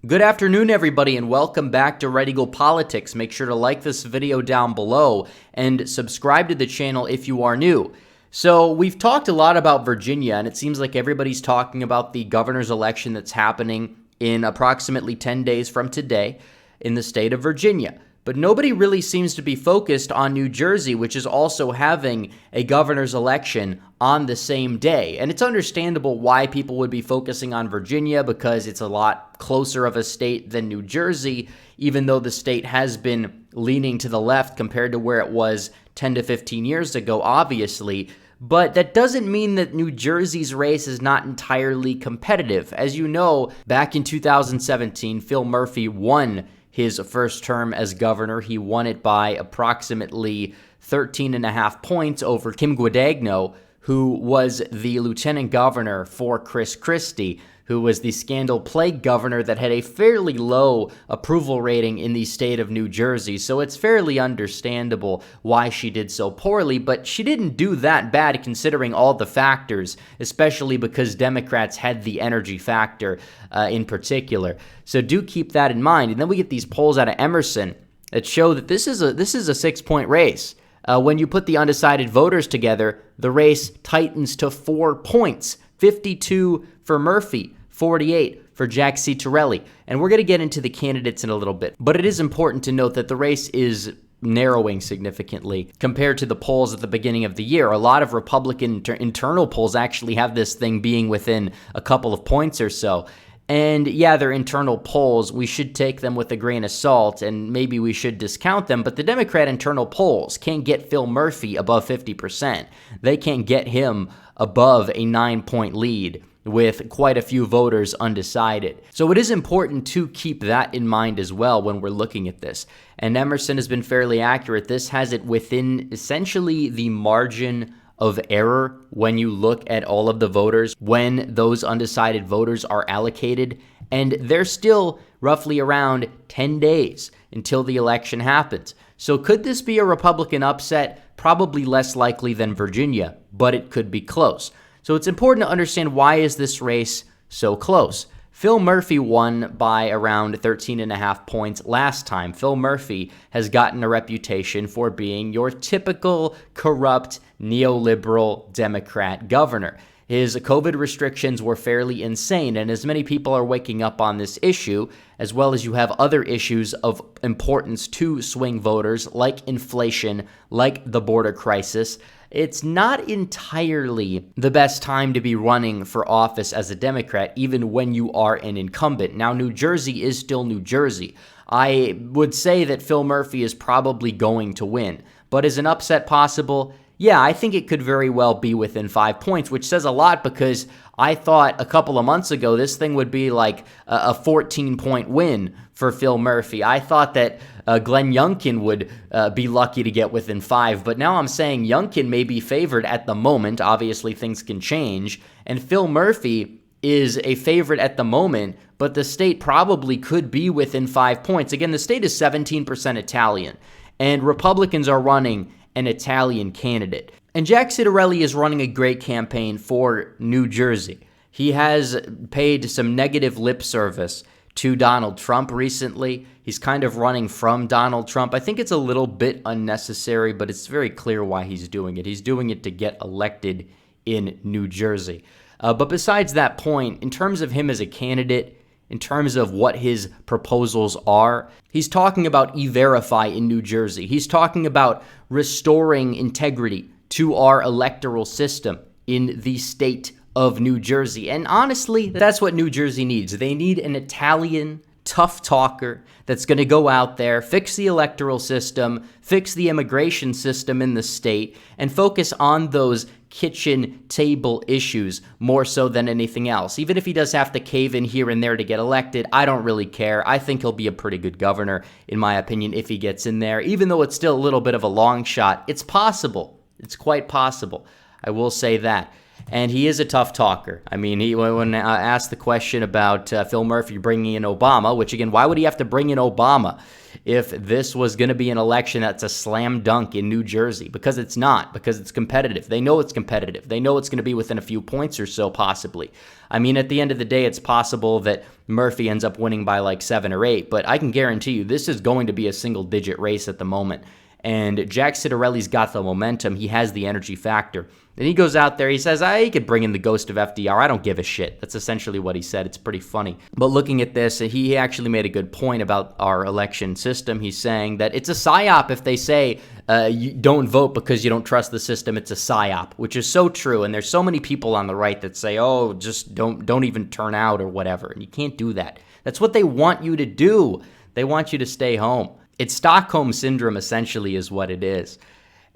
Good afternoon, everybody, and welcome back to Red Eagle Politics. Make sure to like this video down below and subscribe to the channel if you are new. So we've talked a lot about Virginia, and it seems like everybody's talking about the governor's election that's happening in approximately 10 days from today in the state of Virginia. But nobody really seems to be focused on New Jersey, which is also having a governor's election on the same day. And it's understandable why people would be focusing on Virginia because it's a lot closer of a state than New Jersey, even though the state has been leaning to the left compared to where it was 10 to 15 years ago, obviously. But that doesn't mean that New Jersey's race is not entirely competitive. As you know, back in 2017, Phil Murphy won his first term as governor. He won it by approximately 13.5 points over Kim Guadagno, who was the lieutenant governor for Chris Christie, who was the scandal-plagued governor that had a fairly low approval rating in the state of New Jersey. So it's fairly understandable why she did so poorly, but she didn't do that bad considering all the factors, especially because Democrats had the energy factor in particular. So do keep that in mind. And then we get these polls out of Emerson that show that this is a 6-point race. When you put the undecided voters together, the race tightens to 4 points, 52 for Murphy, 48 for Jack Ciattarelli. And we're going to get into the candidates in a little bit. But it is important to note that the race is narrowing significantly compared to the polls at the beginning of the year. A lot of Republican internal polls actually have this thing being within a couple of points or so. And yeah, they're internal polls. We should take them with a grain of salt, and maybe we should discount them. But the Democrat internal polls can't get Phil Murphy above 50%. They can't get him above a 9-point lead with quite a few voters undecided. So it is important to keep that in mind as well when we're looking at this. And Emerson has been fairly accurate. This has it within essentially the margin of error when you look at all of the voters, when those undecided voters are allocated. And there's still roughly around 10 days until the election happens. So could this be a Republican upset? Probably less likely than Virginia, but it could be close. So it's important to understand, why is this race so close? Phil Murphy won by around 13.5 points last time. Phil Murphy has gotten a reputation for being your typical corrupt neoliberal Democrat governor. His COVID restrictions were fairly insane, and as many people are waking up on this issue, as well as you have other issues of importance to swing voters, like inflation, like the border crisis, it's not entirely the best time to be running for office as a Democrat, even when you are an incumbent. Now, New Jersey is still New Jersey. I would say that Phil Murphy is probably going to win, but is an upset possible? Yeah, I think it could very well be within 5 points, which says a lot because I thought a couple of months ago this thing would be like a 14-point win for Phil Murphy. I thought that Glenn Youngkin would be lucky to get within 5, but now I'm saying Youngkin may be favored at the moment. Obviously, things can change, and Phil Murphy is a favorite at the moment, but the state probably could be within 5 points. Again, the state is 17% Italian, and Republicans are running an Italian candidate. And Jack Ciattarelli is running a great campaign for New Jersey. He has paid some negative lip service to Donald Trump recently. He's kind of running from Donald Trump. I think it's a little bit unnecessary, but it's very clear why he's doing it. He's doing it to get elected in New Jersey. But besides that point, in terms of him as a candidate, in terms of what his proposals are, he's talking about E-Verify in New Jersey. He's talking about restoring integrity to our electoral system in the state of New Jersey. And honestly, that's what New Jersey needs. They need an Italian tough talker that's going to go out there, fix the electoral system, fix the immigration system in the state, and focus on those kitchen table issues more so than anything else. Even if he does have to cave in here and there to get elected, I don't really care. I think he'll be a pretty good governor, in my opinion, if he gets in there. Even though it's still a little bit of a long shot, it's possible. It's quite possible. I will say that. And he is a tough talker. I mean, when asked the question about Phil Murphy bringing in Obama, which again, why would he have to bring in Obama if this was going to be an election that's a slam dunk in New Jersey? Because it's not, because it's competitive. They know it's competitive. They know it's going to be within a few points or so, possibly. I mean, at the end of the day, it's possible that Murphy ends up winning by like 7 or 8, but I can guarantee you this is going to be a single-digit race at the moment. And Jack Ciattarelli's got the momentum. He has the energy factor. Then he goes out there, he says, he could bring in the ghost of FDR. I don't give a shit. That's essentially what he said. It's pretty funny. But looking at this, he actually made a good point about our election system. He's saying that it's a psyop if they say you don't vote because you don't trust the system. It's a psyop, which is so true. And there's so many people on the right that say, oh, just don't even turn out or whatever. And you can't do that. That's what they want you to do. They want you to stay home. It's Stockholm Syndrome, essentially, is what it is.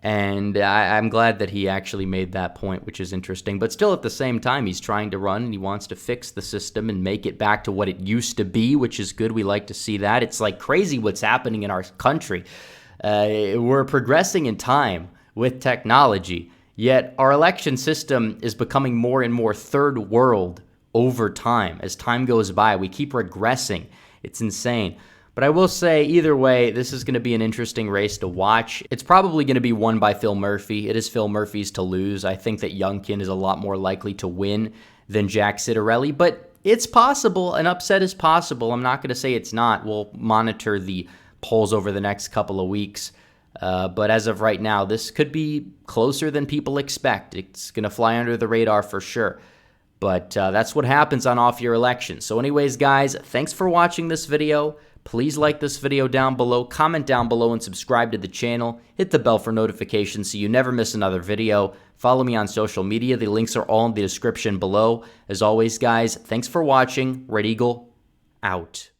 And I'm glad that he actually made that point, which is interesting. But still, at the same time, he's trying to run and he wants to fix the system and make it back to what it used to be, which is good. We like to see that. It's like crazy what's happening in our country. We're progressing in time with technology, yet our election system is becoming more and more third world over time. As time goes by, we keep regressing. It's insane. But I will say, either way, this is going to be an interesting race to watch. It's probably going to be won by Phil Murphy. It is Phil Murphy's to lose. I think that Youngkin is a lot more likely to win than Jack Ciattarelli, but it's possible. An upset is possible. I'm not going to say it's not. We'll monitor the polls over the next couple of weeks. But as of right now, this could be closer than people expect. It's going to fly under the radar for sure. But that's what happens on off-year elections. So anyways, guys, thanks for watching this video. Please like this video down below, comment down below, and subscribe to the channel. Hit the bell for notifications so you never miss another video. Follow me on social media. The links are all in the description below. As always, guys, thanks for watching. Red Eagle, out.